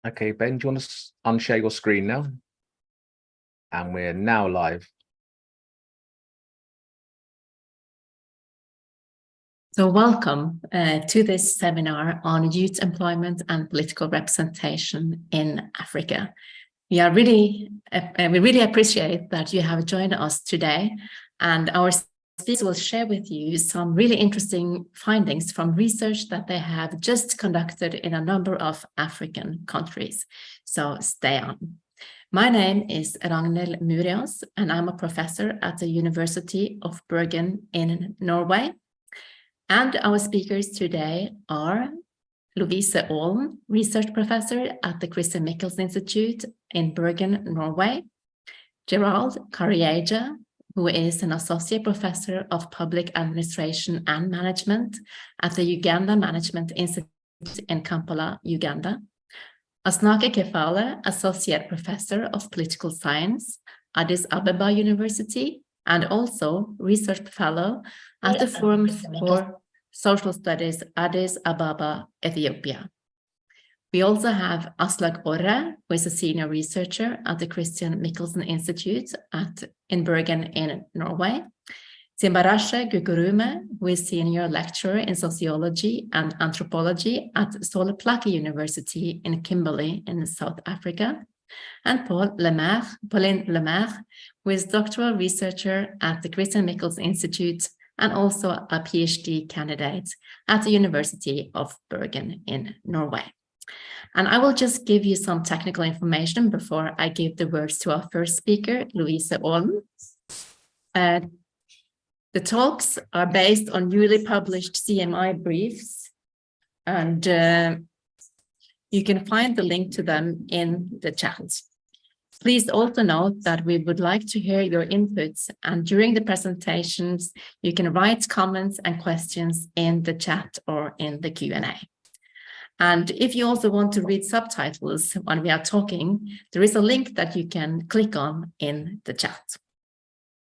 Okay, Ben, do you want to unshare your screen now? And we're now live. So welcome to this seminar on youth employment and political representation in Africa. We really appreciate that you have joined us today, and our speakers will share with you some really interesting findings from research that they have just conducted in a number of African countries. So stay on. My name is Ragnhild Murias, and I'm a professor at the University of Bergen in Norway. And our speakers today are Lovise Aalen, research professor at the Christian Michelsen Institute in Bergen, Norway. Gerald Karieja, who is an associate professor of public administration and management at the Uganda Management Institute in Kampala, Uganda. Asnake Kefale, associate professor of political science, Addis Ababa University, and also research fellow at the Forum for Social Studies, Addis Ababa, Ethiopia. We also have Aslak Orre, who is a senior researcher at the Christian Michelsen Institute in Bergen in Norway. Simbarashe Gugurume, who is senior lecturer in sociology and anthropology at Soleplake University in Kimberley in South Africa. And Pauline Lemaire, who is doctoral researcher at the Christian Michelsen Institute and also a PhD candidate at the University of Bergen in Norway. And I will just give you some technical information before I give the words to our first speaker, Lovise Aalen. The talks are based on newly published CMI briefs, and you can find the link to them in the chat. Please also note that we would like to hear your inputs, and during the presentations, you can write comments and questions in the chat or in the Q&A. And if you also want to read subtitles when we are talking, there is a link that you can click on in the chat.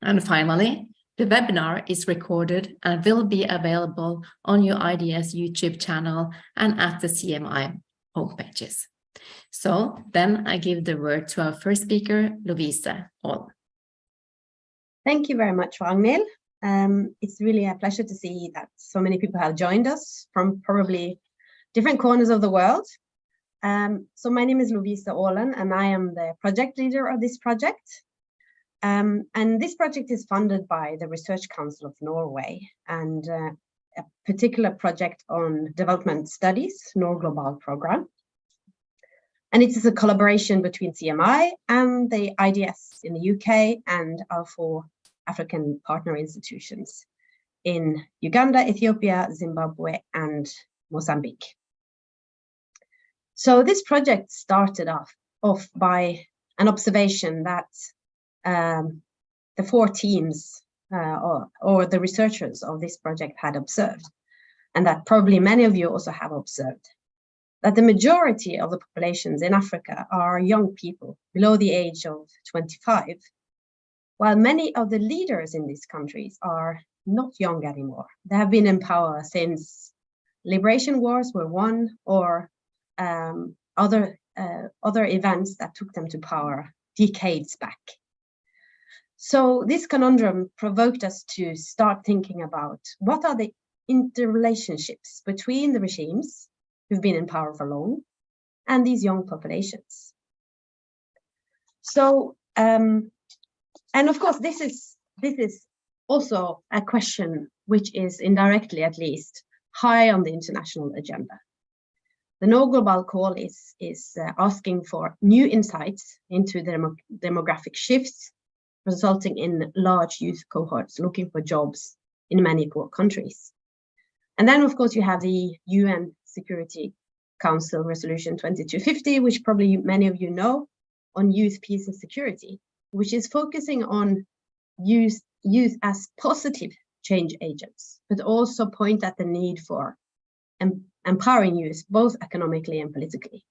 And finally, the webinar is recorded and will be available on your IDS YouTube channel and at the CMI homepages. So then I give the word to our first speaker, Lovise Aalen. Thank you very much, Ragnhild. It's really a pleasure to see that so many people have joined us from probably different corners of the world. So my name is Lovise Aalen, and I am the project leader of this project. And this project is funded by the Research Council of Norway and a particular project on development studies, Norglobal program. And it is a collaboration between CMI and the IDS in the UK and our 4 African partner institutions in Uganda, Ethiopia, Zimbabwe, and Mozambique. So this project started off by an observation that the 4 teams or the researchers of this project had observed, and that probably many of you also have observed, that the majority of the populations in Africa are young people below the age of 25, while many of the leaders in these countries are not young anymore. They have been in power since liberation wars were won, or other events that took them to power decades back. So this conundrum provoked us to start thinking about what are the interrelationships between the regimes who've been in power for long and these young populations. So, and of course, this is also a question which is indirectly, at least, high on the international agenda. The Norglobal call is asking for new insights into demographic shifts, resulting in large youth cohorts looking for jobs in many poor countries. And then, of course, you have the UN Security Council Resolution 2250, which probably many of you know, on youth, peace and security, which is focusing on youth as positive change agents, but also point at the need for empowering youth, both economically and politically.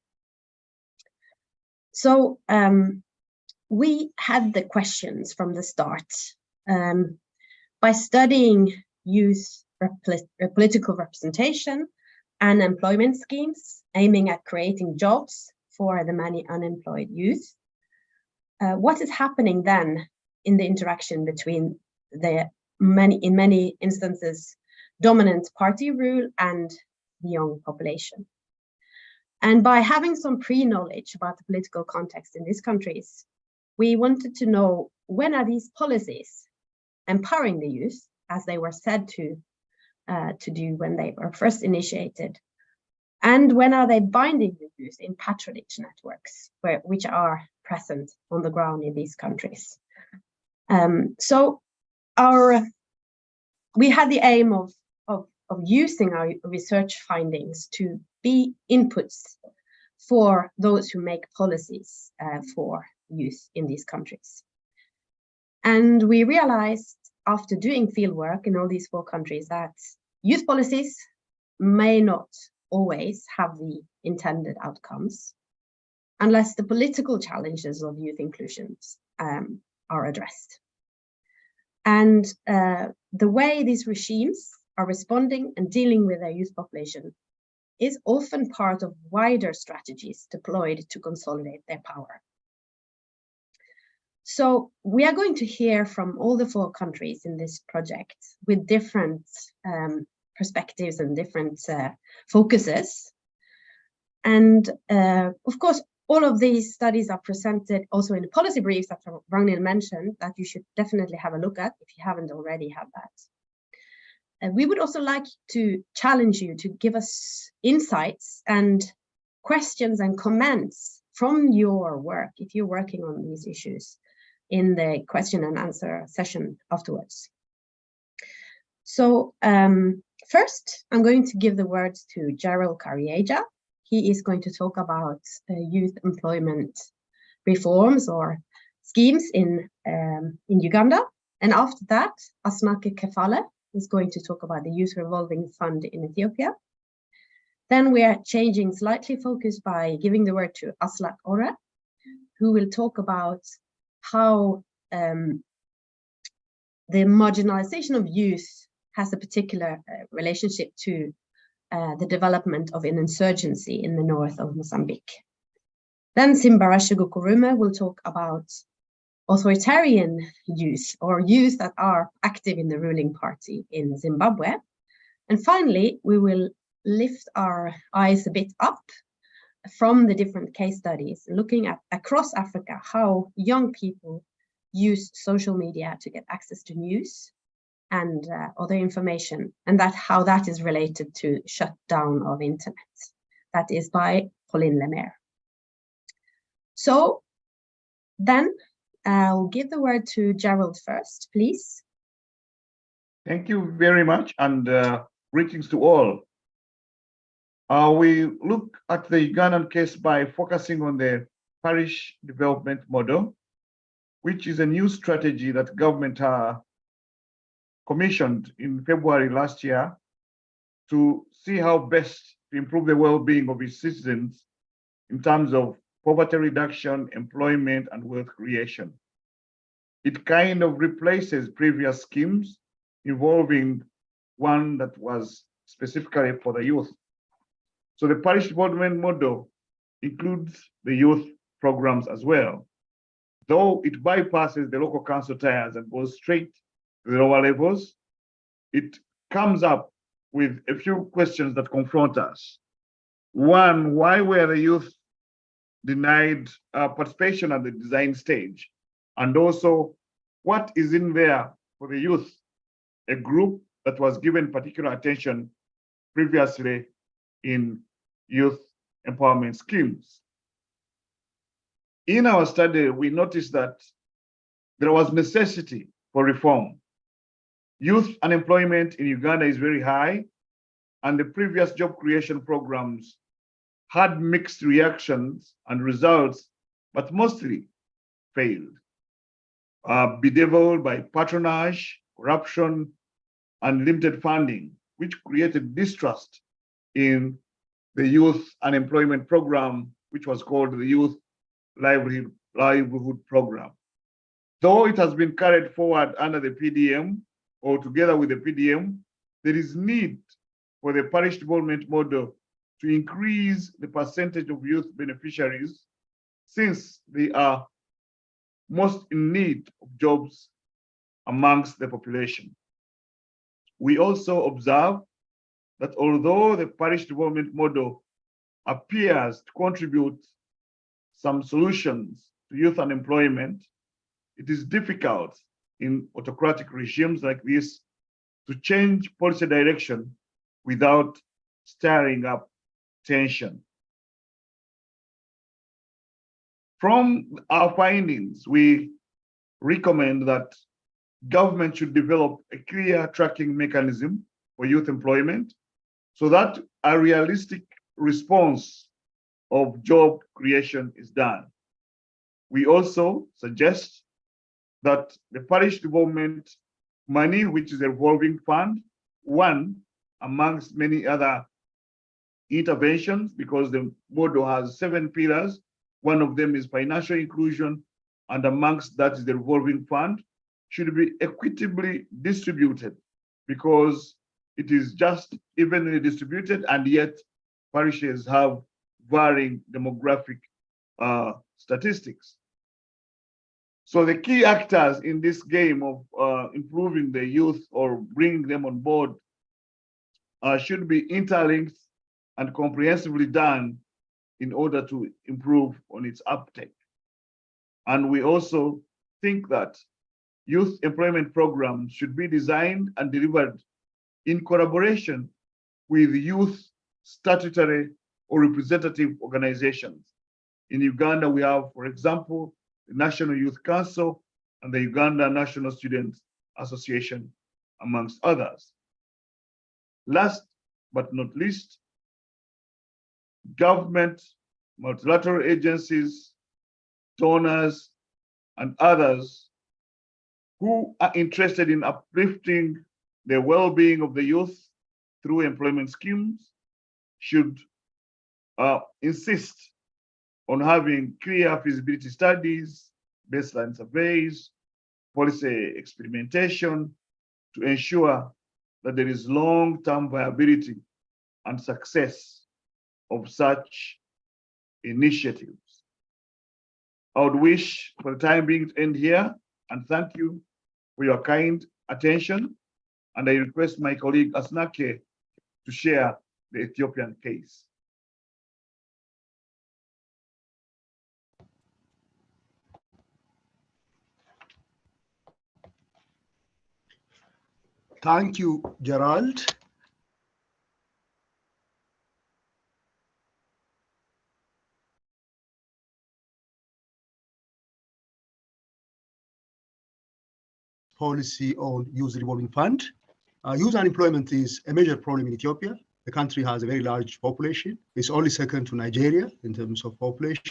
So we had the questions from the start. By studying youth political representation and employment schemes aiming at creating jobs for the many unemployed youth. What is happening then in the interaction between the in many instances, dominant party rule and the young population? And by having some pre-knowledge about the political context in these countries, we wanted to know, when are these policies empowering the youth, as they were said to do when they were first initiated? And when are they binding the youth in patronage networks, which are present on the ground in these countries? So we had the aim of using our research findings to be inputs for those who make policies for youth in these countries. And we realized, after doing fieldwork in all these 4 countries, that youth policies may not always have the intended outcomes unless the political challenges of youth inclusions are addressed. And the way these regimes are responding and dealing with their youth population is often part of wider strategies deployed to consolidate their power. So we are going to hear from all the 4 countries in this project with different perspectives and different focuses. And of course, all of these studies are presented also in the policy briefs that Ragnhild mentioned, that you should definitely have a look at if you haven't already had that. And we would also like to challenge you to give us insights and questions and comments from your work, if you're working on these issues, in the question and answer session afterwards. So first, I'm going to give the words to Gerald Karieja. He is going to talk about youth employment reforms or schemes in Uganda. And after that, Asnake Kefale is going to talk about the Youth Revolving Fund in Ethiopia. Then we are changing slightly focus by giving the word to Aslak Ore, who will talk about how the marginalization of youth has a particular relationship to the development of an insurgency in the north of Mozambique. Then Simbarashe Gukurume will talk about authoritarian youth, or youth that are active in the ruling party in Zimbabwe. And finally, we will lift our eyes a bit up from the different case studies, looking at across Africa how young people use social media to get access to news and other information, and how that is related to shutdown of internet. That is by Pauline Lemaire. So then I'll give the word to Gerald first, please. Thank you very much, and greetings to all. We look at the Ugandan case by focusing on the parish development model, which is a new strategy that government commissioned in February last year to see how best to improve the well-being of its citizens in terms of poverty reduction, employment, and wealth creation. It kind of replaces previous schemes involving one that was specifically for the youth. So the parish development model includes the youth programs as well, though it bypasses the local council tiers and goes straight to the lower levels. It comes up with a few questions that confront us. One, why were the youth denied participation at the design stage? And also, what is in there for the youth, a group that was given particular attention previously in youth empowerment schemes? In our study, we noticed that there was necessity for reform. Youth unemployment in Uganda is very high, and the previous job creation programs had mixed reactions and results, but mostly failed, bedeviled by patronage, corruption, and limited funding, which created distrust in the youth unemployment program, which was called the Youth Livelihood Program. Though it has been carried forward under the PDM or together with the PDM, there is need for the parish development model to increase the percentage of youth beneficiaries since they are most in need of jobs amongst the population. We also observe that although the parish development model appears to contribute some solutions to youth unemployment, it is difficult in autocratic regimes like this to change policy direction without stirring up tension. From our findings, we recommend that government should develop a clear tracking mechanism for youth employment so that a realistic response of job creation is done. We also suggest that the parish development money, which is a revolving fund, one amongst many other interventions, because the model has 7 pillars. One of them is financial inclusion, and amongst that is the revolving fund, should be equitably distributed because it is just evenly distributed, and yet parishes have varying demographic statistics. So the key actors in this game of improving the youth or bringing them on board should be interlinked and comprehensively done in order to improve on its uptake. And we also think that youth employment programs should be designed and delivered in collaboration with youth statutory or representative organizations. In Uganda, we have, for example, the National Youth Council and the Uganda National Student Association, amongst others. Last but not least, government, multilateral agencies, donors, and others who are interested in uplifting the well-being of the youth through employment schemes should insist on having clear feasibility studies, baseline surveys, policy experimentation to ensure that there is long-term viability and success of such initiatives. I would wish for the time being to end here and thank you for your kind attention. And I request my colleague Asnake to share the Ethiopian case. Thank you, Gerald. Policy on youth revolving fund. Youth unemployment is a major problem in Ethiopia. The country has a very large population. It's only second to Nigeria in terms of population.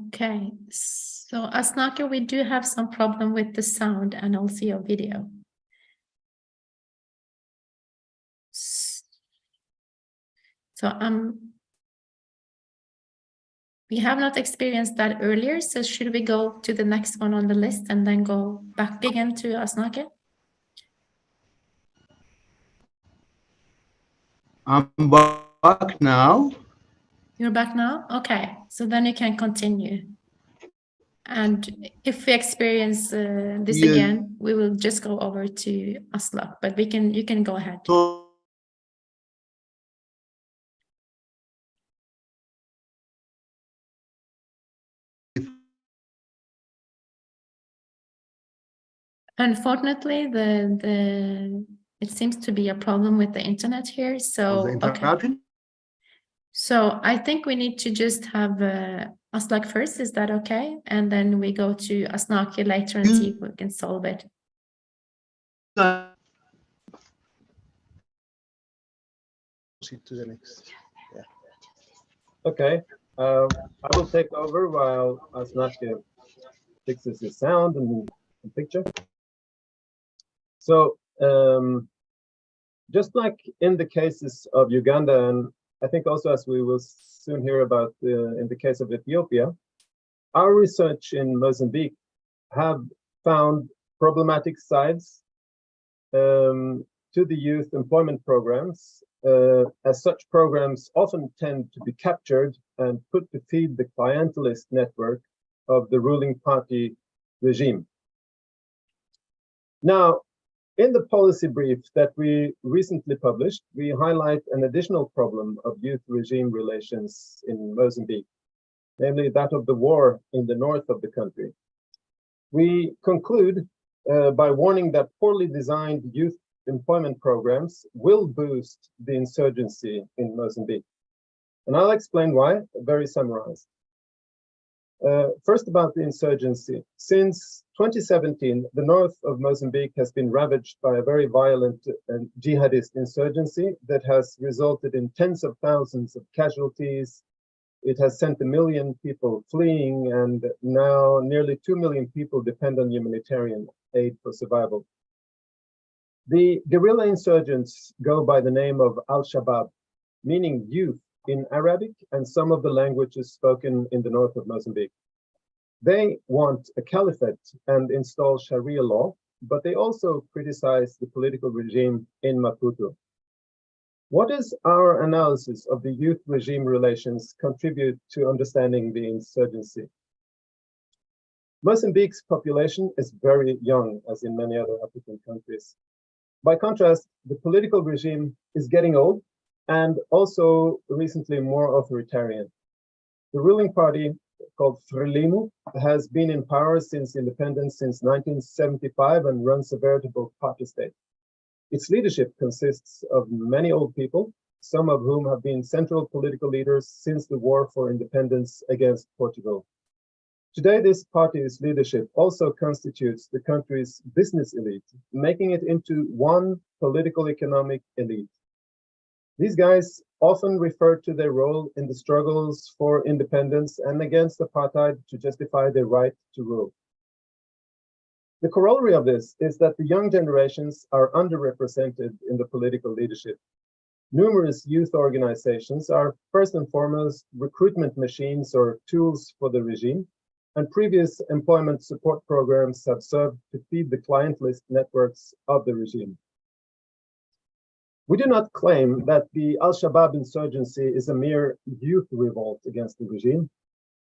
Okay, so Asnake, we do have some problem with the sound and also your video. So we have not experienced that earlier, so should we go to the next one on the list and then go back again to Asnake? I'm back now. You're back now? Okay, so then you can continue. And if we experience this again, we will just go over to Aslak, but you can go ahead. So, unfortunately, it seems to be a problem with the internet here. So okay. So I think we need to just have Aslak first. Is that okay? And then we go to Asnake later and see if we can solve it. Proceed to the next. Yeah. Okay. I will take over while Asnake fixes his sound and the picture. So just like in the cases of Uganda, and I think also as we will soon hear about in the case of Ethiopia, our research in Mozambique have found problematic sides to the youth employment programs, as such programs often tend to be captured and put to feed the clientelist network of the ruling party regime. Now, in the policy brief that we recently published, we highlight an additional problem of youth regime relations in Mozambique, namely that of the war in the north of the country. We conclude by warning that poorly designed youth employment programs will boost the insurgency in Mozambique. And I'll explain why, very summarized. First, about the insurgency. Since 2017, the north of Mozambique has been ravaged by a very violent and jihadist insurgency that has resulted in tens of thousands of casualties. It has sent 1 million people fleeing, and now nearly 2 million people depend on humanitarian aid for survival. The guerrilla insurgents go by the name of Al-Shabaab, meaning youth in Arabic and some of the languages spoken in the north of Mozambique. They want a caliphate and install Sharia law, but they also criticize the political regime in Maputo. What does our analysis of the youth regime relations contribute to understanding the insurgency? Mozambique's population is very young, as in many other African countries. By contrast, the political regime is getting old and also recently more authoritarian. The ruling party, called Frelimo, has been in power since independence since 1975 and runs a veritable party state. Its leadership consists of many old people, some of whom have been central political leaders since the war for independence against Portugal. Today, this party's leadership also constitutes the country's business elite, making it into one political economic elite. These guys often refer to their role in the struggles for independence and against apartheid to justify their right to rule. The corollary of this is that the young generations are underrepresented in the political leadership. Numerous youth organizations are first and foremost recruitment machines or tools for the regime, and previous employment support programs have served to feed the clientelist networks of the regime. We do not claim that the Al-Shabaab insurgency is a mere youth revolt against the regime,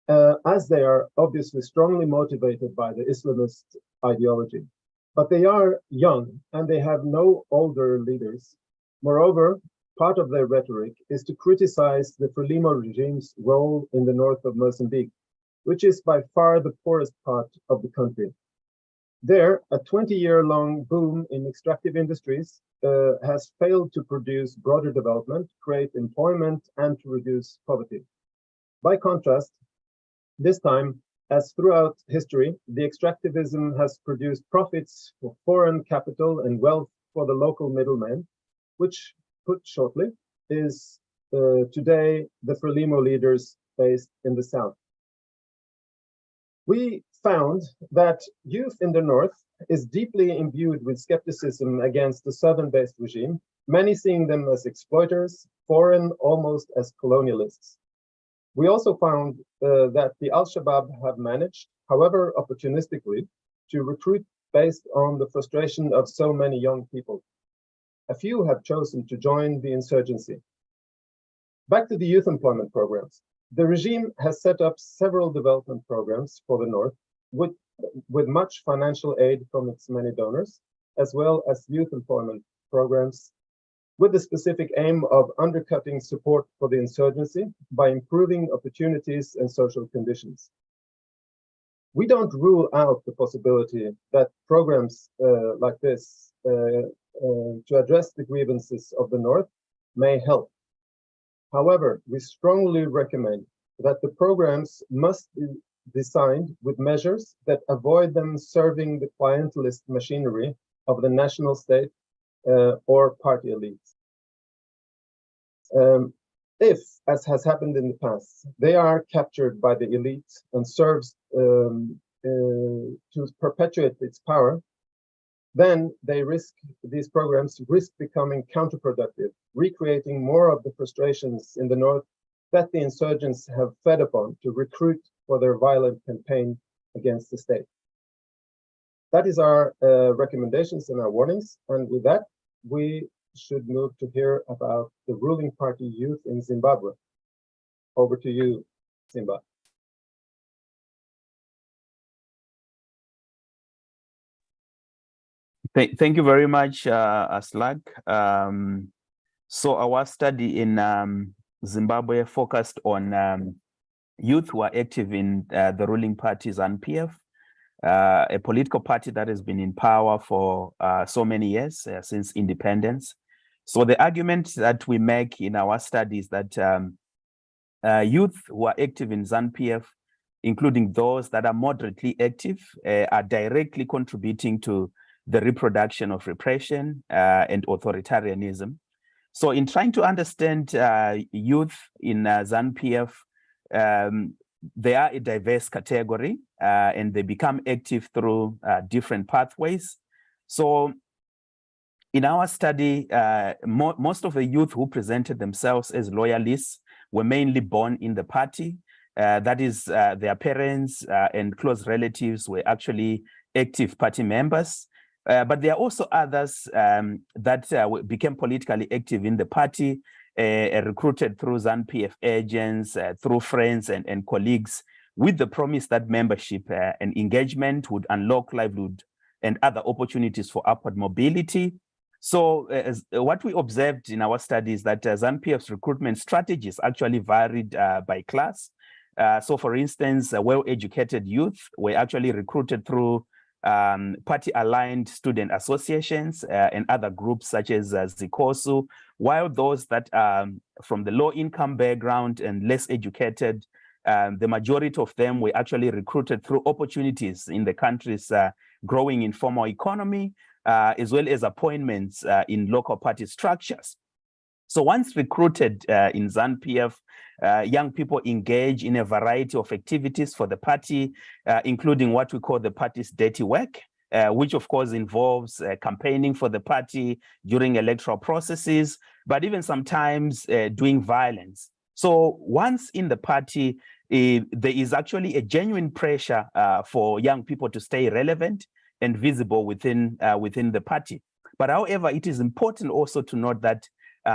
as they are obviously strongly motivated by the Islamist ideology. But they are young and they have no older leaders. Moreover, part of their rhetoric is to criticize the Frelimo regime's role in the north of Mozambique, which is by far the poorest part of the country. There, a 20-year-long boom in extractive industries has failed to produce broader development, create employment, and to reduce poverty. By contrast, this time, as throughout history, the extractivism has produced profits for foreign capital and wealth for the local middlemen, which, put shortly, is today the Frelimo leaders based in the south. We found that youth in the north is deeply imbued with skepticism against the southern-based regime, many seeing them as exploiters, foreign, almost as colonialists. We also found that the Al-Shabaab have managed, however opportunistically, to recruit based on the frustration of so many young people. A few have chosen to join the insurgency. Back to the youth employment programs. The regime has set up several development programs for the north with much financial aid from its many donors, as well as youth employment programs with the specific aim of undercutting support for the insurgency by improving opportunities and social conditions. We don't rule out the possibility that programs like this to address the grievances of the north may help. However, we strongly recommend that the programs must be designed with measures that avoid them serving the clientelist machinery of the national state or party elites. If, as has happened in the past, they are captured by the elite and serves to perpetuate its power, then these programs risk becoming counterproductive, recreating more of the frustrations in the north that the insurgents have fed upon to recruit for their violent campaign against the state. that is our recommendations and our warnings. And with that, we should move to hear about the ruling party youth in Zimbabwe. Over to you, Simba. Thank you very much, Aslak. So our study in Zimbabwe focused on youth who are active in the ruling party ZANU-PF, a political party that has been in power for so many years, since independence. So the argument that we make in our study is that youth who are active in ZANU-PF, including those that are moderately active, are directly contributing to the reproduction of repression and authoritarianism. So in trying to understand youth in ZANU-PF, they are a diverse category and they become active through different pathways. So in our study, most of the youth who presented themselves as loyalists were mainly born in the party. That is, their parents and close relatives were actually active party members. But there are also others that became politically active in the party, recruited through ZANU-PF agents, through friends and colleagues, with the promise that membership and engagement would unlock livelihood and other opportunities for upward mobility. So what we observed in our study is that ZANU-PF's recruitment strategies actually varied by class. So for instance, well-educated youth were actually recruited through party-aligned student associations and other groups such as Zikosu, while those that are from the low-income background and less educated, the majority of them were actually recruited through opportunities in the country's growing informal economy, as well as appointments in local party structures. So once recruited in ZANU-PF, young people engage in a variety of activities for the party, including what we call the party's dirty work, which of course involves campaigning for the party during electoral processes, but even sometimes doing violence. So once in the party, there is actually a genuine pressure for young people to stay relevant and visible within the party. But however, it is important also to note that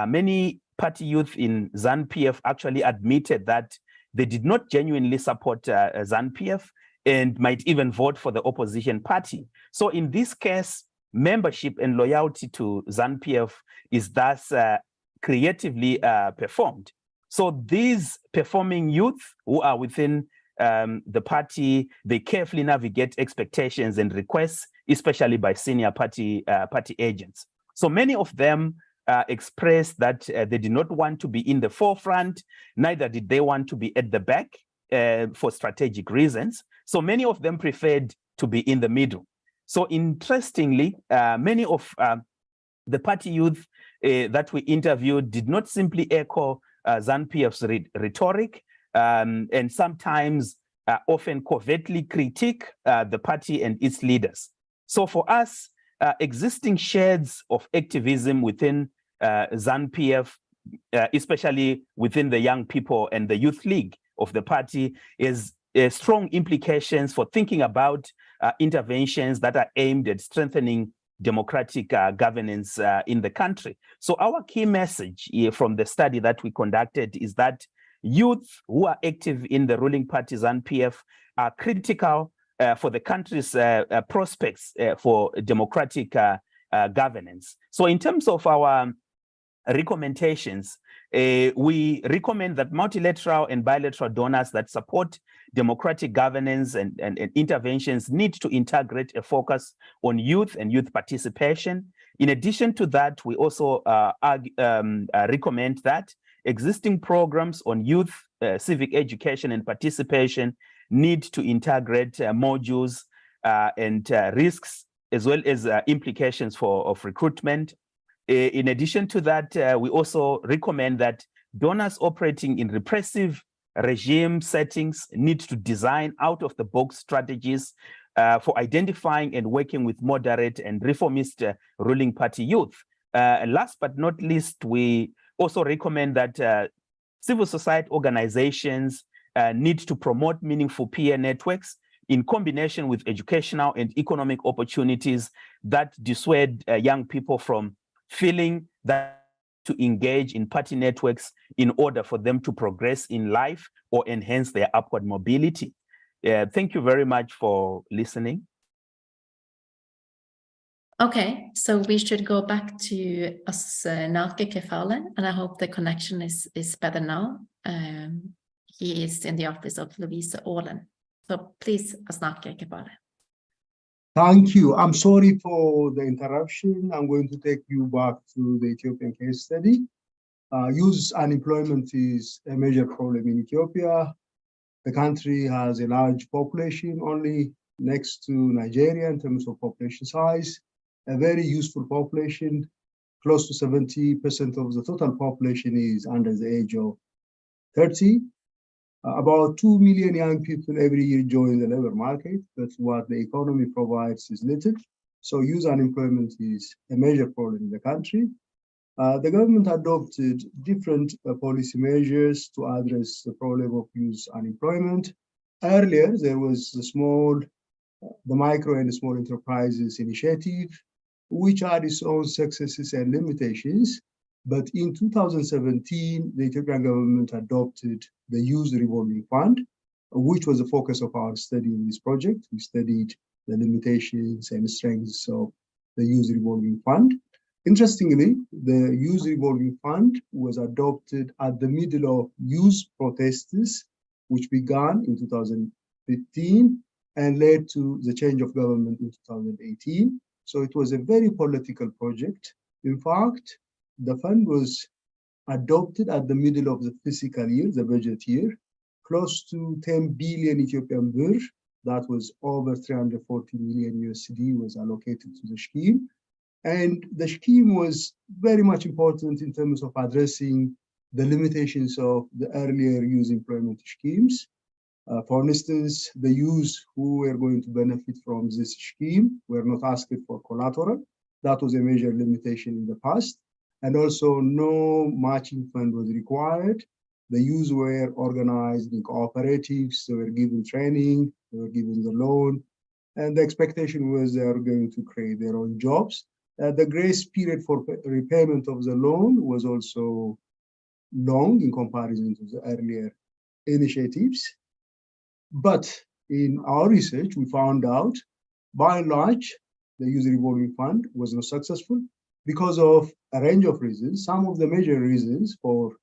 many party youth in ZANU-PF actually admitted that they did not genuinely support ZANU-PF and might even vote for the opposition party. So in this case, membership and loyalty to ZANU-PF is thus creatively performed. So these performing youth who are within the party, they carefully navigate expectations and requests, especially by senior party agents. So many of them expressed that they did not want to be in the forefront, neither did they want to be at the back for strategic reasons. So many of them preferred to be in the middle. So interestingly, many of the party youth that we interviewed did not simply echo ZANU-PF's rhetoric, and sometimes often covertly critique the party and its leaders. So for us, existing shades of activism within ZANU-PF, especially within the young people and the youth league of the party, is strong implications for thinking about interventions that are aimed at strengthening democratic governance in the country. So our key message from the study that we conducted is that youth who are active in the ruling party ZANU-PF are critical for the country's prospects for democratic governance. So in terms of our recommendations, we recommend that multilateral and bilateral donors that support democratic governance and interventions need to integrate a focus on youth and youth participation. In addition to that, we also recommend that existing programs on youth, civic education and participation need to integrate modules and risks, as well as implications of recruitment. In addition to that, we also recommend that donors operating in repressive regime settings need to design out-of-the-box strategies for identifying and working with moderate and reformist ruling party youth. Last but not least, we also recommend that civil society organizations need to promote meaningful peer networks in combination with educational and economic opportunities that dissuade young people from feeling that to engage in party networks in order for them to progress in life or enhance their upward mobility. Thank you very much for listening. Okay, so we should go back to Asnake Kefale, and I hope the connection is better now. He is in the office of Louise Ålen. So please, Asnake Kefale. Thank you. I'm sorry for the interruption. I'm going to take you back to the Ethiopian case study. Youth unemployment is a major problem in Ethiopia. The country has a large population, only next to Nigeria in terms of population size. A very useful population, close to 70% of the total population is under the age of 30. About 2 million young people every year join the labor market, but what the economy provides is little. So youth unemployment is a major problem in the country. The government adopted different policy measures to address the problem of youth unemployment. Earlier, there was the micro and small enterprises initiative, which had its own successes and limitations. But in 2017, the Ethiopian government adopted the Youth Revolving Fund, which was the focus of our study in this project. We studied the limitations and strengths of the Youth Revolving Fund. Interestingly, the Youth Revolving Fund was adopted at the middle of youth protests, which began in 2015 and led to the change of government in 2018. So it was a very political project. In fact, the fund was adopted at the middle of the fiscal year, the budget year, close to 10 billion Ethiopian birr, that was over 340 million USD was allocated to the scheme. And the scheme was very much important in terms of addressing the limitations of the earlier youth employment schemes. For instance, the youth who were going to benefit from this scheme were not asked for collateral. That was a major limitation in the past. And also no matching fund was required. The youth were organized in cooperatives, they were given training, they were given the loan, and the expectation was they are going to create their own jobs. The grace period for repayment of the loan was also long in comparison to the earlier initiatives. But in our research, we found out, by and large, the Youth Revolving Fund was not successful because of a range of reasons. Some of the major reasons for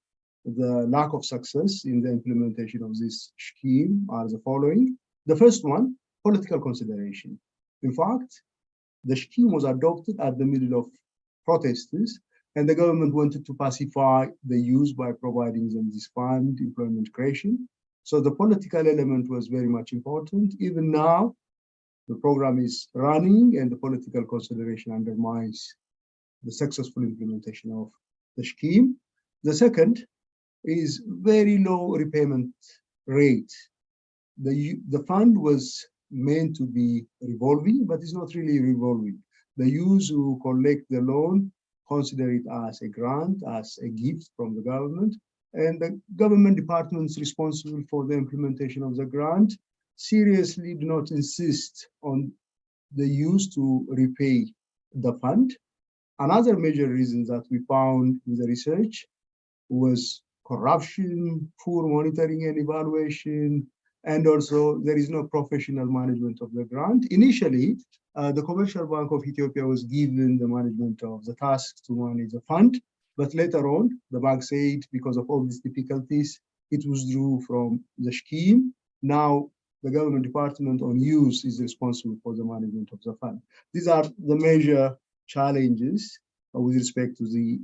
the lack of success in the implementation of this scheme are the following. The first one, political consideration. In fact, the scheme was adopted at the middle of protests, and the government wanted to pacify the youth by providing them this fund, employment creation. So the political element was very much important. Even now, the program is running and the political consideration undermines the successful implementation of the scheme. The second is very low repayment rate. The fund was meant to be revolving, but it's not really revolving. The youth who collect the loan consider it as a grant, as a gift from the government, and the government departments responsible for the implementation of the grant seriously do not insist on the youth to repay the fund. Another major reason that we found in the research was corruption, poor monitoring and evaluation, and also there is no professional management of the grant. Initially, the Commercial Bank of Ethiopia was given the management of the task to manage the fund, but later on, the bank said because of all these difficulties, it withdrew from the scheme. Now, the government department on youth is responsible for the management of the fund. These are the major challenges with respect to the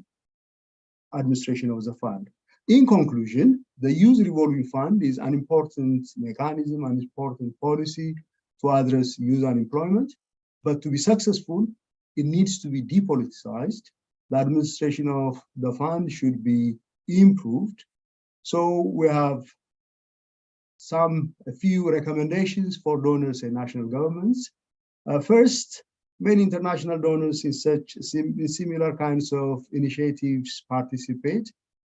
administration of the fund. In conclusion, the Youth Revolving Fund is an important mechanism, an important policy to address youth unemployment. But to be successful, it needs to be depoliticized. The administration of the fund should be improved. So we have a few recommendations for donors and national governments. First, many international donors in similar kinds of initiatives participate.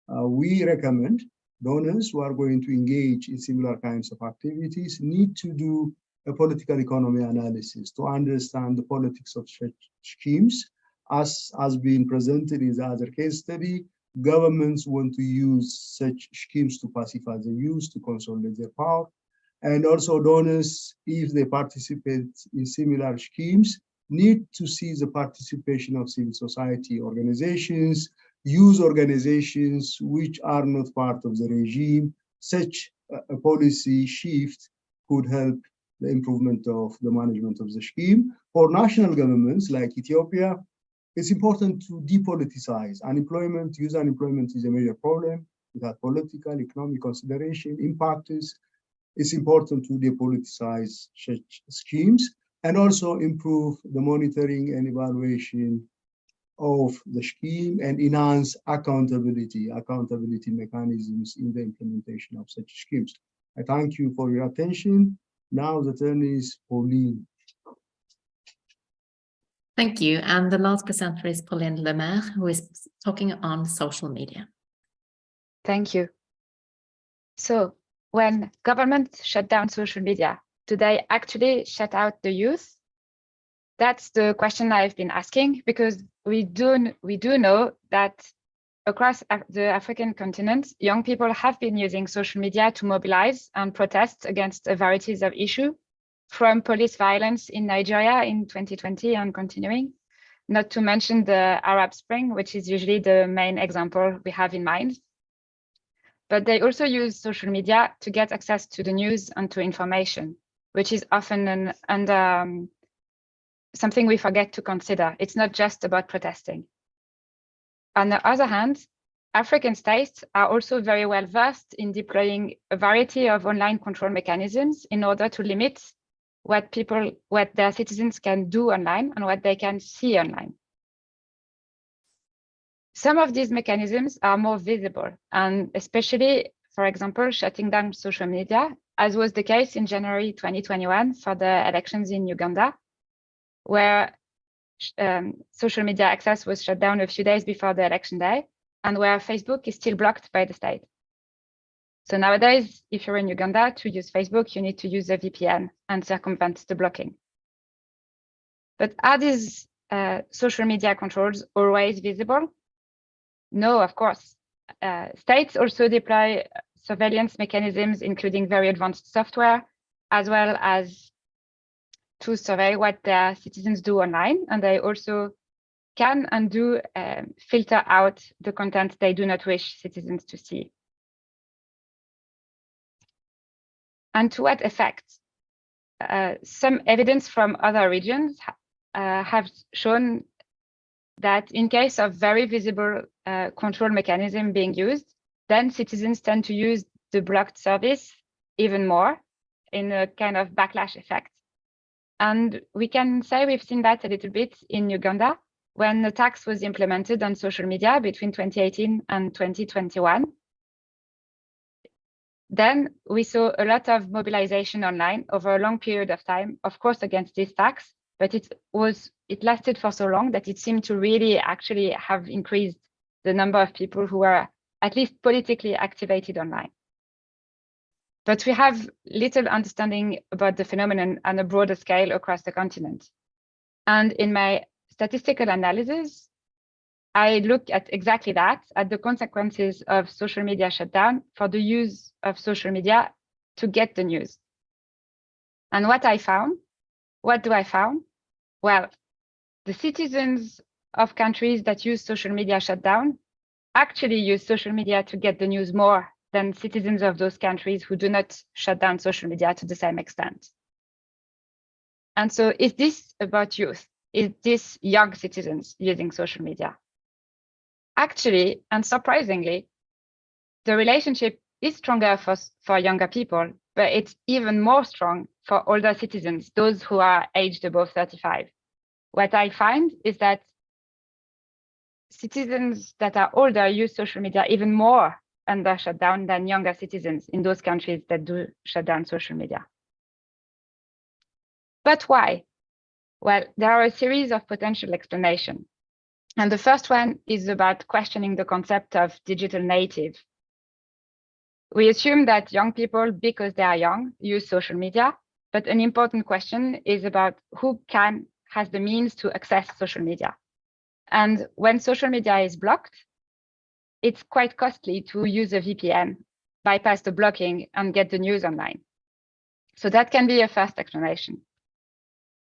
We recommend donors who are going to engage in similar kinds of activities need to do a political economy analysis to understand the politics of such schemes. As has been presented in the other case study, governments want to use such schemes to pacify the youth, to consolidate their power. And also donors, if they participate in similar schemes, need to see the participation of civil society organizations, youth organizations which are not part of the regime. Such a policy shift could help the improvement of the management of the scheme. For national governments like Ethiopia, it's important to depoliticize unemployment. Youth unemployment is a major problem. It has political, economic consideration, impact is. It's important to depoliticize such schemes and also improve the monitoring and evaluation of the scheme and enhance accountability mechanisms in the implementation of such schemes. I thank you for your attention. Now the turn is Pauline. Thank you. And the last presenter is Pauline Lemaire, who is talking on social media. Thank you. So when governments shut down social media, do they actually shut out the youth? That's the question I've been asking, because we do know that across the African continent, young people have been using social media to mobilize and protest against a variety of issues, from police violence in Nigeria in 2020 and continuing, not to mention the Arab Spring, which is usually the main example we have in mind. But they also use social media to get access to the news and to information, which is often something we forget to consider. It's not just about protesting. On the other hand, African states are also very well versed in deploying a variety of online control mechanisms in order to limit what their citizens can do online and what they can see online. Some of these mechanisms are more visible, and especially, for example, shutting down social media, as was the case in January 2021 for the elections in Uganda, where social media access was shut down a few days before the election day, and where Facebook is still blocked by the state. So nowadays, if you're in Uganda, to use Facebook, you need to use a VPN and circumvent the blocking. But are these social media controls always visible? No, of course. States also deploy surveillance mechanisms, including very advanced software, as well as to survey what their citizens do online. And they also can and do filter out the content they do not wish citizens to see. And to what effect? Some evidence from other regions have shown that in case of very visible control mechanism being used, then citizens tend to use the blocked service even more in a kind of backlash effect. And we can say we've seen that a little bit in Uganda when the tax was implemented on social media between 2018 and 2021. Then we saw a lot of mobilization online over a long period of time, of course, against this tax, but it lasted for so long that it seemed to really actually have increased the number of people who were at least politically activated online. But we have little understanding about the phenomenon on a broader scale across the continent. And in my statistical analysis, I look at exactly that, at the consequences of social media shutdown for the use of social media to get the news. And what do I found? Well, the citizens of countries that use social media shutdown actually use social media to get the news more than citizens of those countries who do not shut down social media to the same extent. And so is this about youth? Is this young citizens using social media? Actually, and surprisingly, the relationship is stronger for younger people, but it's even more strong for older citizens, those who are aged above 35. What I find is that citizens that are older use social media even more under shutdown than younger citizens in those countries that do shut down social media. But why? Well, there are a series of potential explanations. And the first one is about questioning the concept of digital native. We assume that young people, because they are young, use social media, But an important question is about who has the means to access social media. And when social media is blocked, it's quite costly to use a VPN, bypass the blocking, and get the news online. So that can be a first explanation.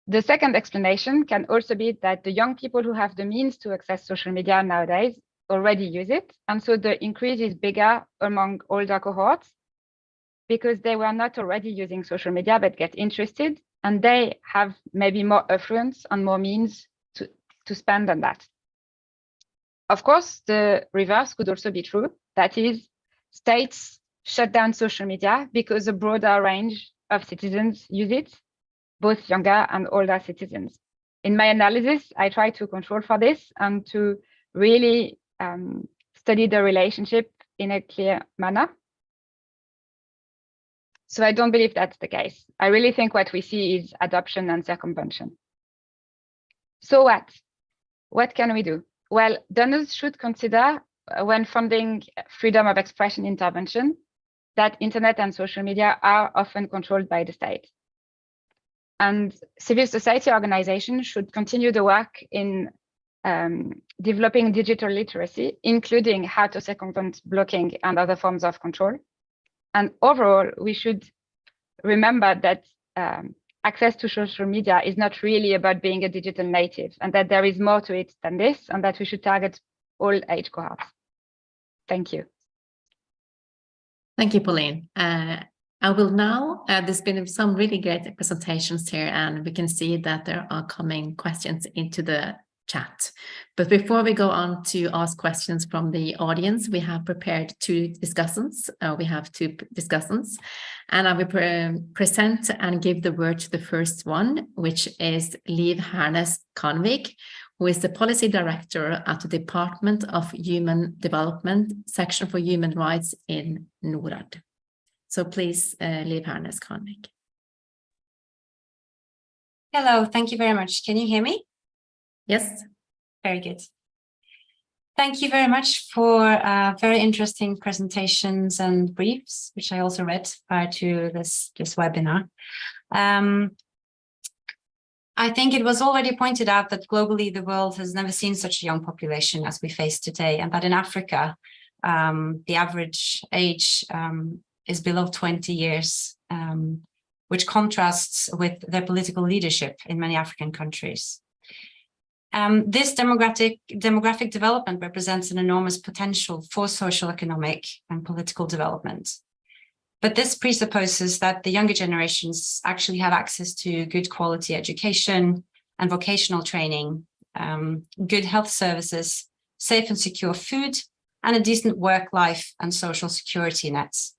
The second explanation can also be that the young people who have the means to access social media nowadays already use it. And so the increase is bigger among older cohorts because they were not already using social media, but get interested, and they have maybe more affluence and more means to spend on that. Of course, the reverse could also be true. That is, states shut down social media because a broader range of citizens use it, both younger and older citizens. In my analysis, I try to control for this and to really study the relationship in a clear manner. So I don't believe that's the case. I really think what we see is adoption and circumvention. So what? What can we do? Well, donors should consider when funding freedom of expression intervention that internet and social media are often controlled by the state. And civil society organizations should continue the work in developing digital literacy, including how to circumvent blocking and other forms of control. And overall, we should remember that access to social media is not really about being a digital native, and that there is more to it than this, and that we should target all age cohorts. Thank you. Thank you, Pauline. I will now, there's been some really great presentations here, and we can see that there are coming questions into the chat. But before we go on to ask questions from the audience, we have prepared two discussants. And I will present and give the word to the first one, which is Liv Hernes Kanvik, who is the Policy Director at the Department of Human Development, Section for Human Rights in NORAD. So please, Liv Hernes Kanvik. Hello, thank you very much. Can you hear me? Yes. Very good. Thank you very much for very interesting presentations and briefs, which I also read prior to this webinar. I think it was already pointed out that globally the world has never seen such a young population as we face today, and that in Africa, the average age is below 20 years, which contrasts with their political leadership in many African countries. This demographic development represents an enormous potential for social, economic, and political development. But this presupposes that the younger generations actually have access to good quality education and vocational training, good health services, safe and secure food, and a decent work life and social security nets.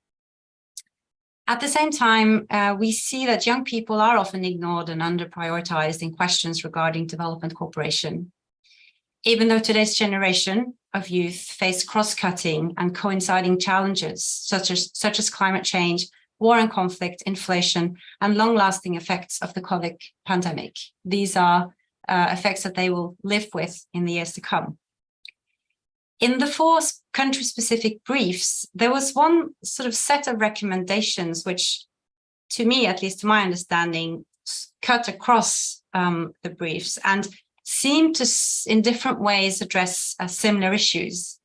At the same time, we see that young people are often ignored and under-prioritized in questions regarding development cooperation. Even though today's generation of youth face cross-cutting and coinciding challenges, such as climate change, war and conflict, inflation, and long-lasting effects of the COVID pandemic. These are effects that they will live with in the years to come. In the 4 country-specific briefs, there was one sort of set of recommendations which, to me, at least to my understanding, cut across the briefs and seem to, in different ways, address similar issues.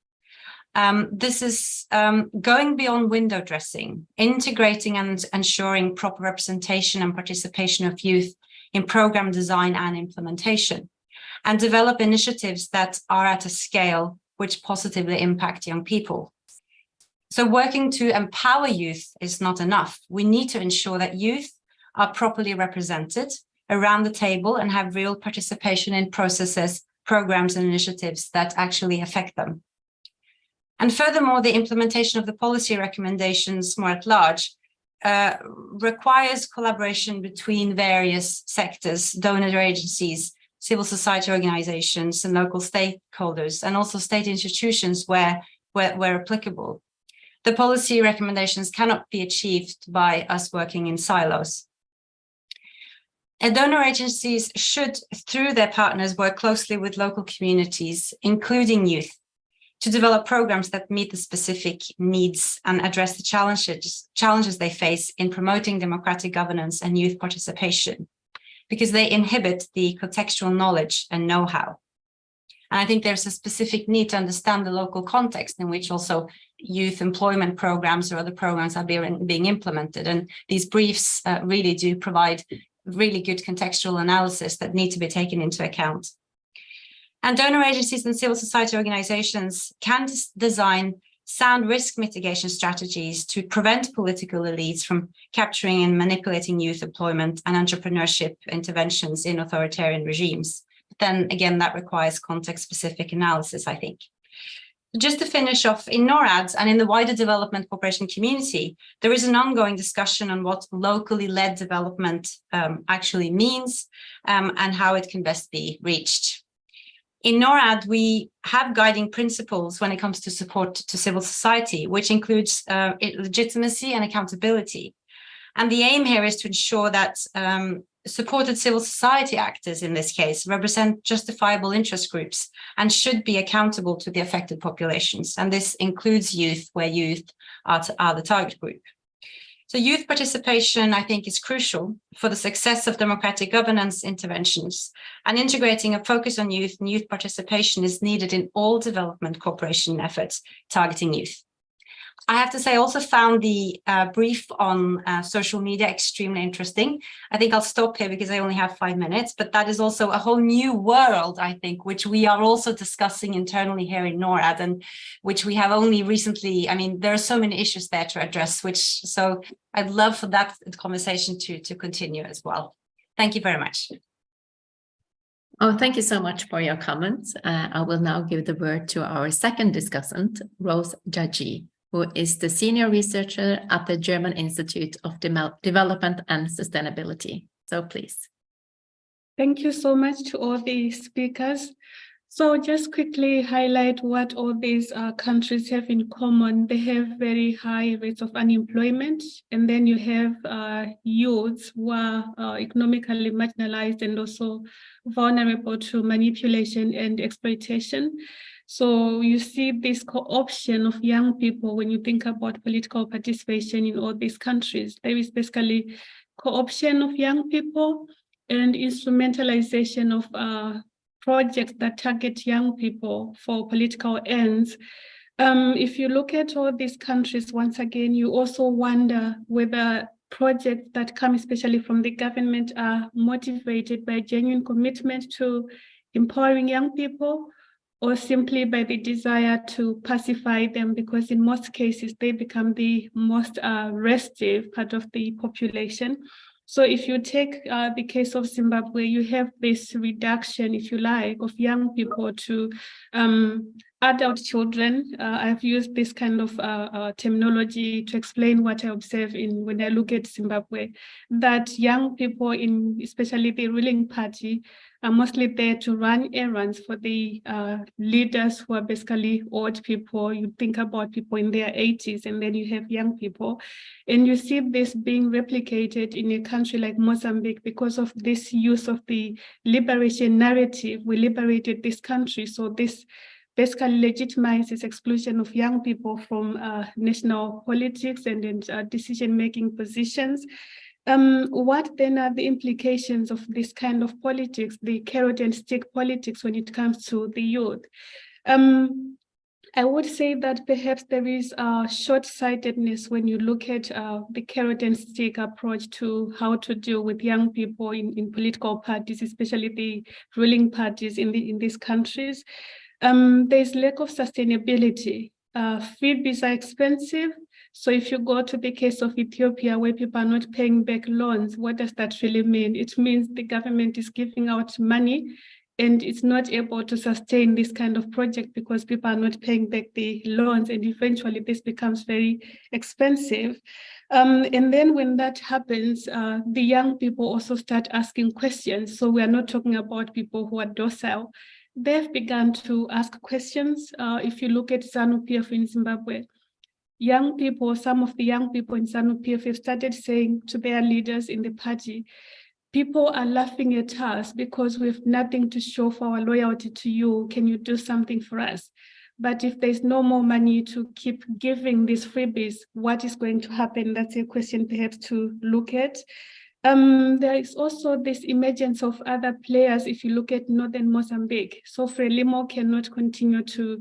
This is going beyond window dressing, integrating and ensuring proper representation and participation of youth in program design and implementation, and develop initiatives that are at a scale which positively impact young people. So working to empower youth is not enough. We need to ensure that youth are properly represented around the table and have real participation in processes, programs, and initiatives that actually affect them. And furthermore, the implementation of the policy recommendations more at large requires collaboration between various sectors, donor agencies, civil society organizations, and local stakeholders, and also state institutions where applicable. The policy recommendations cannot be achieved by us working in silos. And donor agencies should, through their partners, work closely with local communities, including youth, to develop programs that meet the specific needs and address the challenges they face in promoting democratic governance and youth participation, because they inhibit the contextual knowledge and know-how. And I think there's a specific need to understand the local context in which also youth employment programs or other programs are being implemented. And these briefs really do provide really good contextual analysis that need to be taken into account. And donor agencies and civil society organizations can design sound risk mitigation strategies to prevent political elites from capturing and manipulating youth employment and entrepreneurship interventions in authoritarian regimes. But then again, that requires context-specific analysis, I think. Just to finish off, in NORAD and in the wider development cooperation community, there is an ongoing discussion on what locally led development actually means and how it can best be reached. In NORAD, we have guiding principles when it comes to support to civil society, which includes legitimacy and accountability. And the aim here is to ensure that supported civil society actors, in this case, represent justifiable interest groups and should be accountable to the affected populations. And this includes youth, where youth are the target group. So youth participation, I think, is crucial for the success of democratic governance interventions, and integrating a focus on youth and youth participation is needed in all development cooperation efforts targeting youth. I have to say, I also found the brief on social media extremely interesting. I think I'll stop here because I only have 5 minutes, but that is also a whole new world, I think, which we are also discussing internally here in NORAD, and which we have only recently, I mean, there are so many issues there to address, so I'd love for that conversation to continue as well. Thank you very much. Oh, thank you so much for your comments. I will now give the word to our second discussant, Rose Jaji, who is the senior researcher at the German Institute of Development and Sustainability. So please. Thank you so much to all the speakers. So just quickly highlight what all these countries have in common. They have very high rates of unemployment, and then you have youths who are economically marginalized and also vulnerable to manipulation and exploitation. So you see this co-option of young people when you think about political participation in all these countries. There is basically co-option of young people and instrumentalization of projects that target young people for political ends. If you look at all these countries, once again, you also wonder whether projects that come especially from the government are motivated by genuine commitment to empowering young people, or simply by the desire to pacify them, because in most cases, they become the most restive part of the population. So if you take the case of Zimbabwe, you have this reduction, if you like, of young people to adult children. I've used this kind of terminology to explain what I observe when I look at Zimbabwe, that young people, especially the ruling party, are mostly there to run errands for the leaders who are basically old people. You think about people in their 80s, and then you have young people. And you see this being replicated in a country like Mozambique because of this use of the liberation narrative. We liberated this country. So this basically legitimizes exclusion of young people from national politics and decision-making positions. What then are the implications of this kind of politics, the carrot and stick politics, when it comes to the youth? I would say that perhaps there is a short-sightedness when you look at the carrot and stick approach to how to deal with young people in political parties, especially the ruling parties in these countries. There's lack of sustainability. Freebies are expensive. So if you go to the case of Ethiopia, where people are not paying back loans, what does that really mean? It means the government is giving out money and it's not able to sustain this kind of project because people are not paying back the loans, and eventually this becomes very expensive. And then when that happens, the young people also start asking questions. So we are not talking about people who are docile. They've begun to ask questions. If you look at ZANU-PF in Zimbabwe, young people, some of the young people in ZANU-PF have started saying to their leaders in the party, people are laughing at us because we have nothing to show for our loyalty to you. Can you do something for us? But if there's no more money to keep giving these freebies, what is going to happen? That's a question perhaps to look at. There is also this emergence of other players if you look at northern Mozambique. So Frelimo cannot continue to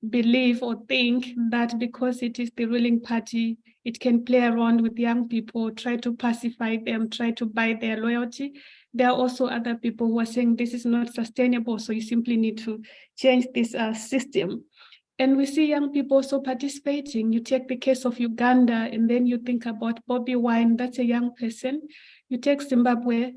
believe or think that because it is the ruling party, it can play around with young people, try to pacify them, try to buy their loyalty. There are also other people who are saying this is not sustainable, so you simply need to change this system. And we see young people also participating. You take the case of Uganda, and then you think about Bobby Wine, that's a young person. You take Zimbabwe,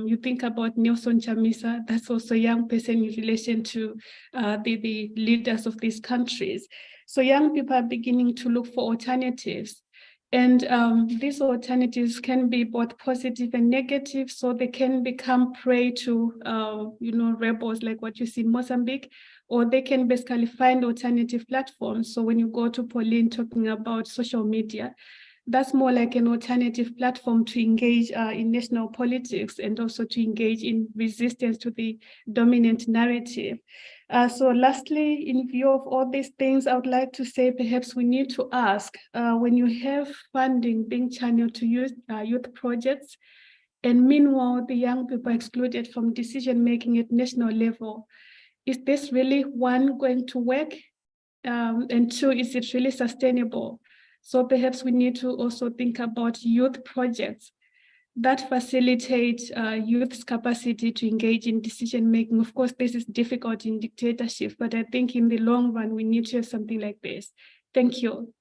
you think about Nelson Chamisa, that's also a young person in relation to the leaders of these countries. So young people are beginning to look for alternatives. And these alternatives can be both positive and negative, so they can become prey to, rebels like what you see in Mozambique, or they can basically find alternative platforms. So when you go to Pauline talking about social media, that's more like an alternative platform to engage in national politics and also to engage in resistance to the dominant narrative. So lastly, in view of all these things, I would like to say perhaps we need to ask, when you have funding being channeled to youth projects, and meanwhile the young people are excluded from decision-making at national level, is this really, one, going to work? And two, is it really sustainable? So perhaps we need to also think about youth projects that facilitate youth's capacity to engage in decision-making. Of course, this is difficult in dictatorship, but I think in the long run, we need to have something like this. Thank you.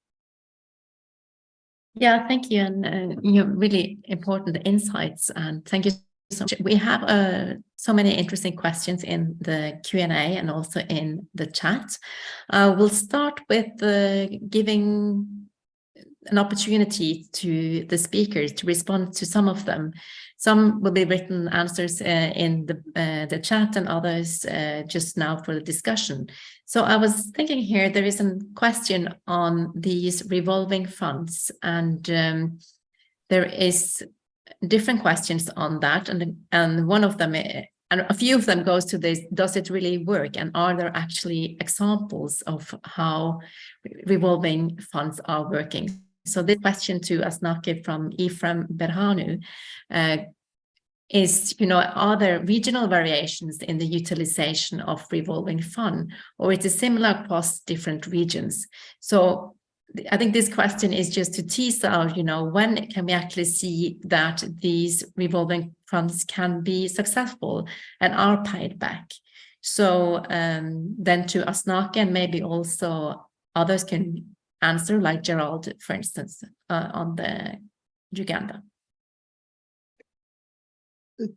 Yeah, thank you. And really important insights. And thank you so much. We have so many interesting questions in the Q&A and also in the chat. We'll start with giving an opportunity to the speakers to respond to some of them. Some will be written answers in the chat, and others just now for the discussion. So I was thinking here, there is a question on these revolving funds, and there is different questions on that, and one of them, and a few of them goes to this: does it really work, and are there actually examples of how revolving funds are working? So this question to Asnake from Ephraim Berhanu is, are there regional variations in the utilization of revolving fund, or is it similar across different regions? So I think this question is just to tease out, when can we actually see that these revolving funds can be successful and are paid back? So then to Asnake, and maybe also others can answer, like Gerald, for instance, on the Uganda.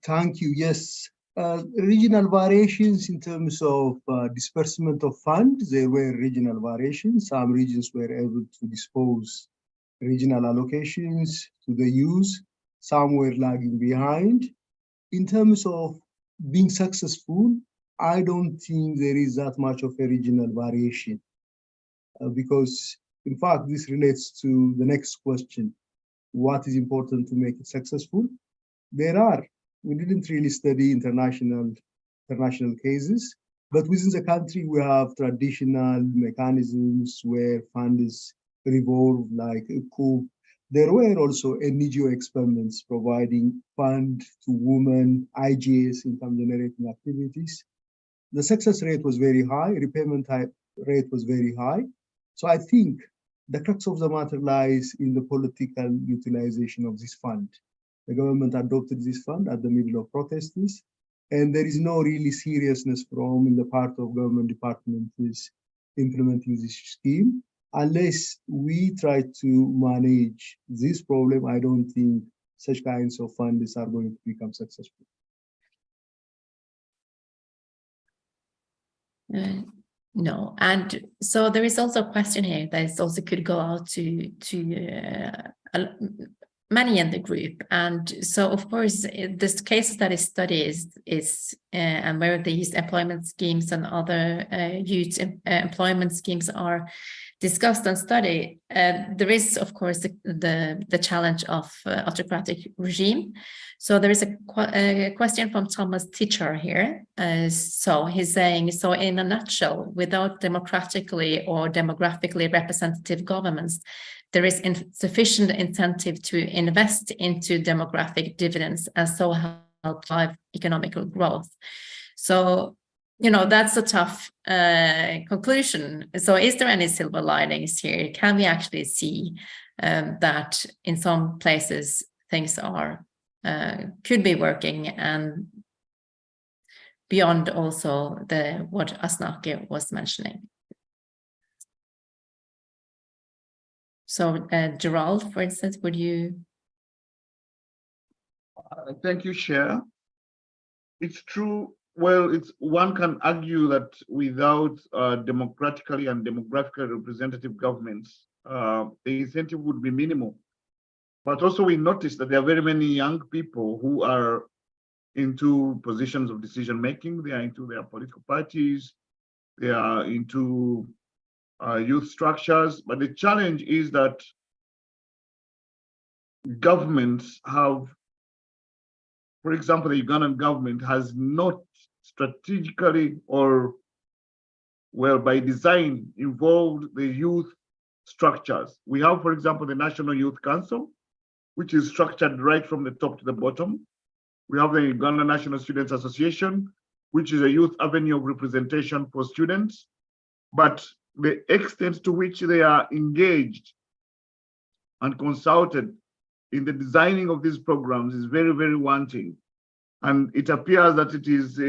Thank you. Yes, regional variations in terms of disbursement of funds, there were regional variations. Some regions were able to dispose regional allocations to the youth. Some were lagging behind. In terms of being successful, I don't think there is that much of a regional variation because, in fact, this relates to the next question. What is important to make it successful? We didn't really study international cases, but within the country, we have traditional mechanisms where funds revolve, like a coup. There were also NGO experiments providing fund to women, IGS, income generating activities. The success rate was very high, repayment rate was very high. So I think the crux of the matter lies in the political utilization of this fund. The government adopted this fund at the middle of protests, and there is no really seriousness in the part of government departments implementing this scheme. Unless we try to manage this problem, I don't think such kinds of funds are going to become successful. No, and so there is also a question here that also could go out to many in the group. And so, of course, this case study is and where these employment schemes and other youth employment schemes are discussed and studied, there is, of course, the challenge of autocratic regime. So there is a question from Thomas Teacher here. So he's saying, so in a nutshell, without democratically or demographically representative governments, there is insufficient incentive to invest into demographic dividends and so help drive economic growth. So, you know, that's a tough conclusion. So is there any silver linings here? Can we actually see that in some places things are could be working, and beyond also what Asnaki was mentioning? So Gerald, for instance, would you? Thank you, Chair. It's true. Well, one can argue that without democratically and demographically representative governments, the incentive would be minimal. But also we notice that there are very many young people who are into positions of decision making. They are into their political parties. They are into youth structures. But the challenge is that governments have, for example, the Ugandan government has not strategically or, well, by design, involved the youth structures. We have, for example, the National Youth Council, which is structured right from the top to the bottom. We have the Uganda National Students Association, which is a youth avenue of representation for students. But the extent to which they are engaged and consulted in the designing of these programs is very, very wanting. And it appears that it is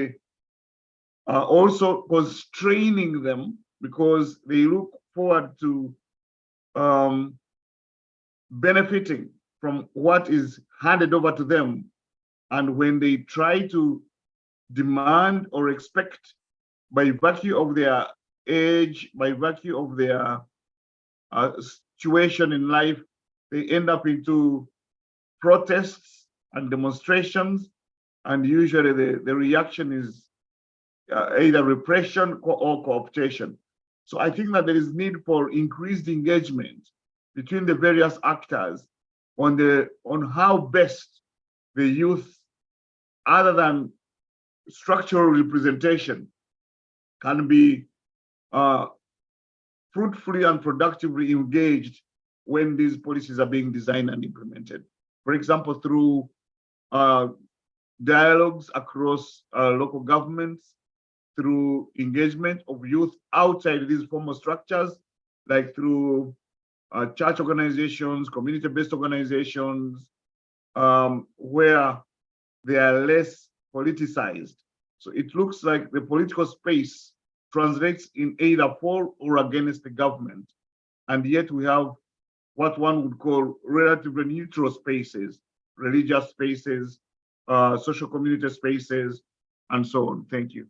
also constraining them because they look forward to benefiting from what is handed over to them. And when they try to demand or expect, by virtue of their age, by virtue of their situation in life, they end up into protests and demonstrations. And usually the reaction is either repression or cooptation. So I think that there is need for increased engagement between the various actors on how best the youth, other than structural representation, can be fruitfully and productively engaged when these policies are being designed and implemented. For example, through dialogues across local governments, through engagement of youth outside these formal structures, like through church organizations, community-based organizations, where they are less politicized. So it looks like the political space translates in either for or against the government. And yet we have what one would call relatively neutral spaces, religious spaces, social community spaces, and so on. Thank you.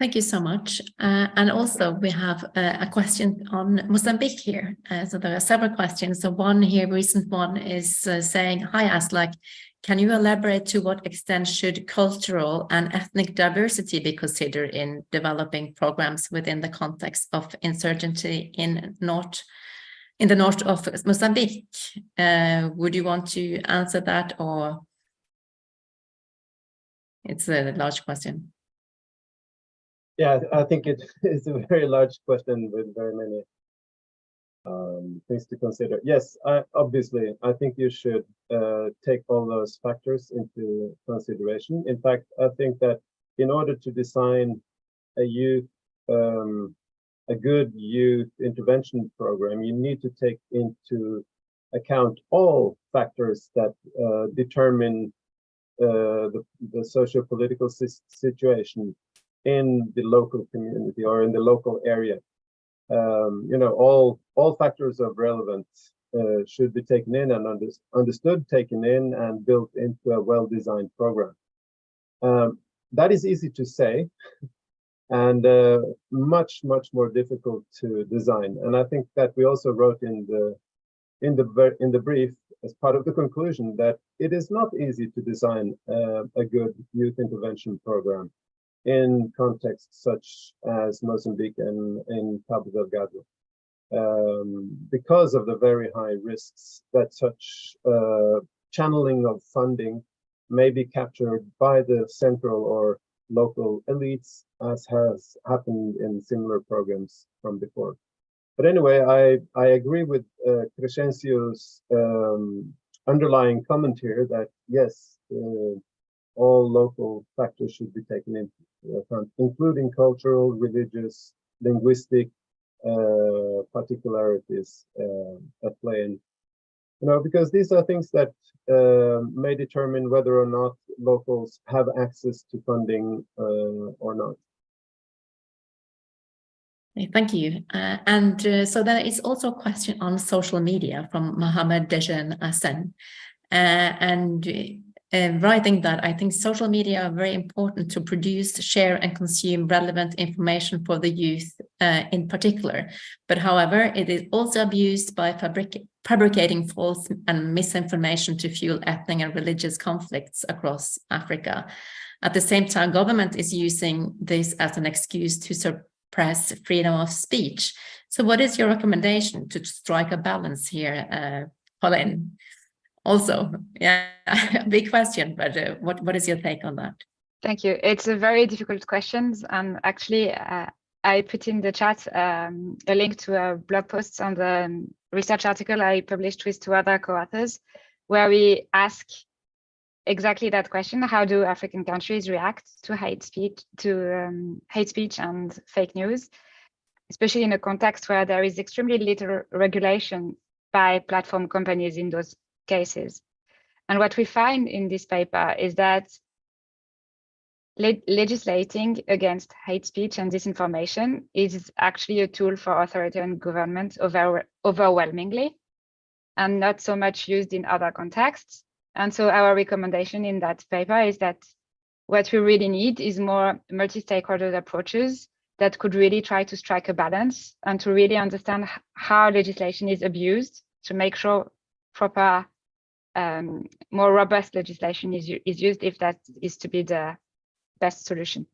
Thank you so much. And also we have a question on Mozambique here. So there are several questions. So one here, recent one, is saying, hi Aslak, can you elaborate to what extent should cultural and ethnic diversity be considered in developing programs within the context of insurgency in the north of Mozambique? Would you want to answer that, or it's a large question? Yeah, I think it is a very large question with very many things to consider. Yes, obviously, I think you should take all those factors into consideration. In fact, I think that in order to design a good youth intervention program, you need to take into account all factors that determine the socio-political situation in the local community or in the local area. You know, all factors of relevance should be taken in and understood, taken in, and built into a well-designed program. That is easy to say, and much more difficult to design. And I think that we also wrote in the in the brief, as part of the conclusion, that it is not easy to design a good youth intervention program in contexts such as Mozambique and in Cabo Delgado, because of the very high risks that such channeling of funding may be captured by the central or local elites, as has happened in similar programs from before. But anyway, I agree with Crescencio's underlying comment here that yes, all local factors should be taken into account, including cultural, religious, linguistic particularities at play. And because these are things that may determine whether or not locals have access to funding or not. Thank you. So there is also a question on social media from Mohammed Dejan Asen. Writing that I think social media are very important to produce, share, and consume relevant information for the youth in particular. But however, it is also abused by fabricating false and misinformation to fuel ethnic and religious conflicts across Africa. At the same time, government is using this as an excuse to suppress freedom of speech. So what is your recommendation to strike a balance here, Pauline? Also, yeah, big question, but what is your take on that? Thank you. It's a very difficult question. And actually, I put in the chat a link to a blog post on the research article I published with 2 other co-authors, where we ask exactly that question: how do African countries react to hate speech and fake news, especially in a context where there is extremely little regulation by platform companies in those cases. And what we find in this paper is that legislating against hate speech and disinformation is actually a tool for authoritarian government overwhelmingly, and not so much used in other contexts. And so our recommendation in that paper is that what we really need is more multi-stakeholder approaches that could really try to strike a balance and to really understand how legislation is abused to make sure proper, more robust legislation is used, if that is to be the best solution.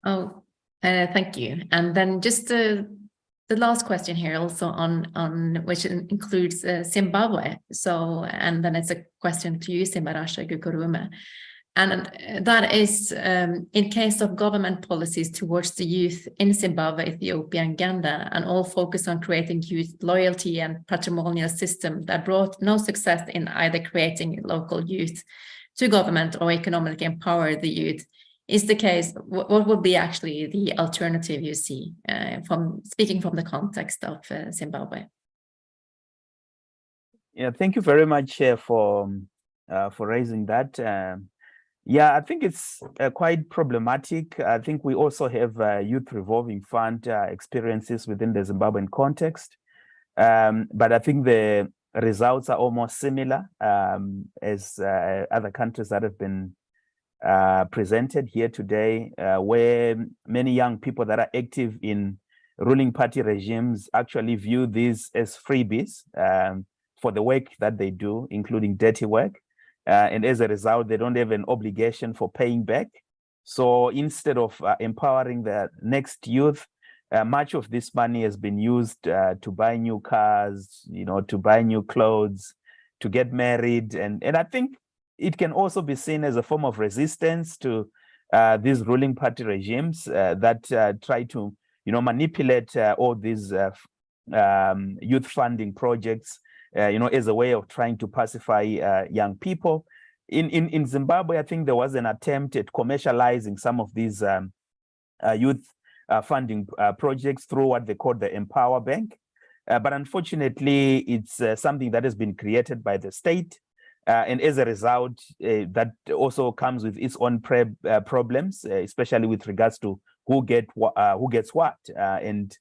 Oh, thank you. And then just the last question here also on which includes Zimbabwe. So, and then it's a question to you, Simbarasha Gukurume. And that is, in case of government policies towards the youth in Zimbabwe, Ethiopia, and Uganda, and all focus on creating youth loyalty and patrimonial system that brought no success in either creating local youth to government or economically empower the youth, is the case, what would be actually the alternative you see, from speaking from the context of Zimbabwe? Yeah, thank you very much for raising that. Yeah, I think it's quite problematic. I think we also have youth revolving fund experiences within the Zimbabwean context. But I think the results are almost similar as other countries that have been presented here today, where many young people that are active in ruling party regimes actually view these as freebies for the work that they do, including dirty work. And as a result, they don't have an obligation for paying back. So instead of empowering the next youth, much of this money has been used to buy new cars, to buy new clothes, to get married. And I think it can also be seen as a form of resistance to these ruling party regimes that try to, manipulate all these youth funding projects, as a way of trying to pacify young people. In Zimbabwe, I think there was an attempt at commercializing some of these youth funding projects through what they call the Empower Bank. But unfortunately, it's something that has been created by the state. And as a result, that also comes with its own problems, especially with regards to who gets what, and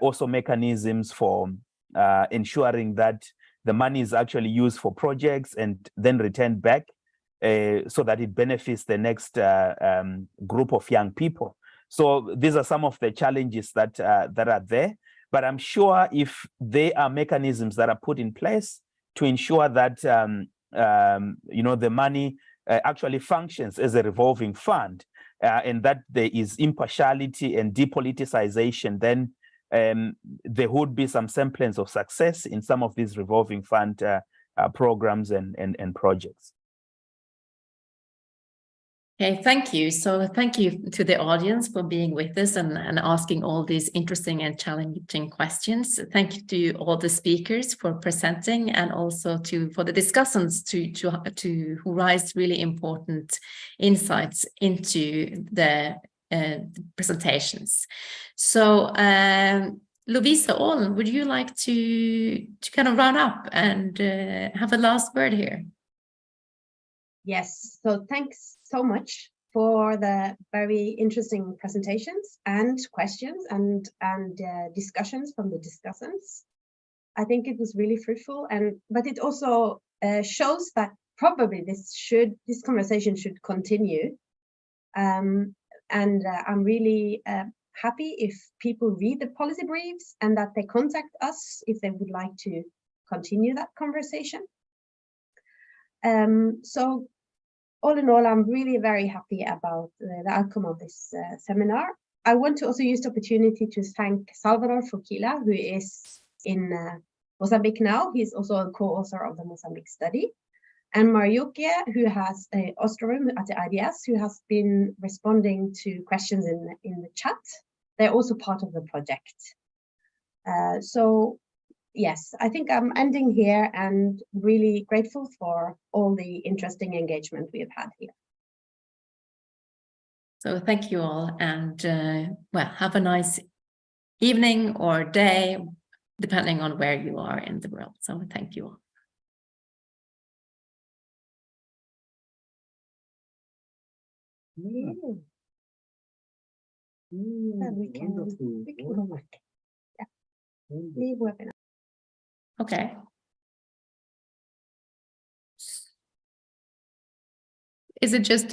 also mechanisms for ensuring that the money is actually used for projects and then returned back so that it benefits the next group of young people. So these are some of the challenges that are there. But I'm sure if there are mechanisms that are put in place to ensure that the money actually functions as a revolving fund, and that there is impartiality and depoliticization, then there would be some semblance of success in some of these revolving fund programs and projects. Okay, thank you. So thank you to the audience for being with us and asking all these interesting and challenging questions. Thank you to all the speakers for presenting, and also for the discussants who raised really important insights into the presentations. So Lovisa Ålen, would you like to kind of round up and have a last word here? Yes, so thanks so much for the very interesting presentations and questions and discussions from the discussants. I think it was really fruitful, but it also shows that probably this conversation should continue. And I'm really happy if people read the policy briefs and that they contact us if they would like to continue that conversation. So all in all, I'm really very happy about the outcome of this seminar. I want to also use the opportunity to thank Salvador Forquila, who is in Mozambique now. He's also a co-author of the Mozambique study. And Mariuke, who has a Ostrorum at the IDS, who has been responding to questions in the chat. They're also part of the project. So yes, I think I'm ending here and really grateful for all the interesting engagement we have had here. So thank you all, and well, have a nice evening or day, depending on where you are in the world. So thank you all. And we can go back. Yeah. Leave webinar. Okay. Is it just